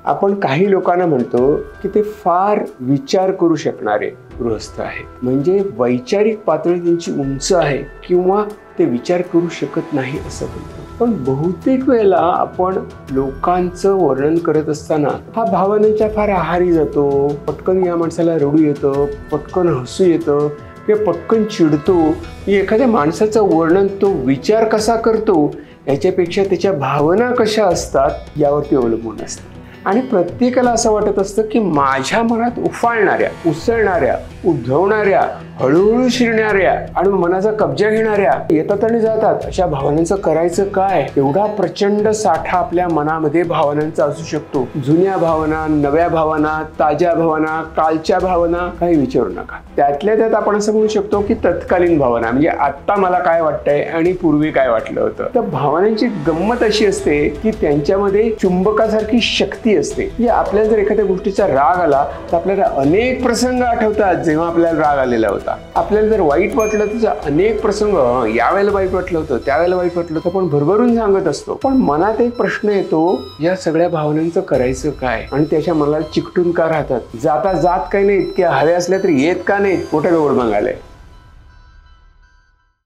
आपण काही लोकांना म्हणतो की ते फार विचार करू शकणारे गृहस्थ आहेत, म्हणजे वैचारिक पातळी त्यांची उंच आहे किंवा ते विचार करू शकत नाही असं म्हणतो. पण बहुतेक वेळेला आपण लोकांचं वर्णन करत असताना हा भावनांच्या फार आहारी जातो. पटकन या माणसाला रडू येतं, पटकन हसू येतं किंवा पटकन चिडतो. एखाद्या माणसाचं वर्णन तो विचार कसा करतो याच्यापेक्षा त्याच्या भावना कशा असतात यावरती अवलंबून असतं. आणि प्रत्येकाला असं वाटत असतं की माझ्या मनात उफाळणाऱ्या, उसळणाऱ्या, उद्धवणाऱ्या, हळूहळू शिरणाऱ्या आणि मनाचा कब्जा घेणाऱ्या, येतात आणि जातात अशा भावनांचं करायचं काय. एवढा प्रचंड साठा आपल्या मनामध्ये भावनांचा असू शकतो. जुन्या भावना, नव्या भावना, ताज्या भावना, कालच्या भावना, काही विचारू नका. त्यातल्या त्यात आपण असं म्हणू शकतो की तत्कालीन भावना, म्हणजे आत्ता मला काय वाटतंय आणि पूर्वी काय वाटलं होतं. तर भावनांची गंमत अशी असते की त्यांच्यामध्ये चुंबकासारखी शक्ती असते. म्हणजे आपल्याला जर एखाद्या गोष्टीचा राग आला तर आपल्याला अनेक प्रसंग आठवतात जेव्हा आपल्याला राग आलेला होता. आपल्याला जर वाईट वाटलं तर अनेक प्रसंग, यावेळेला वाईट वाटलं होतं, त्यावेळेला वाईट वाटलं होतं, पण भरभरून सांगत असतो. पण मनात एक प्रश्न येतो, या सगळ्या भावनांचं करायचं काय आणि त्याच्या मनाला चिकटून का राहतात. जाता जात काही नाही, इतक्या हव्या असल्या तरी येत का नाहीत, कुठे गोड मागायला.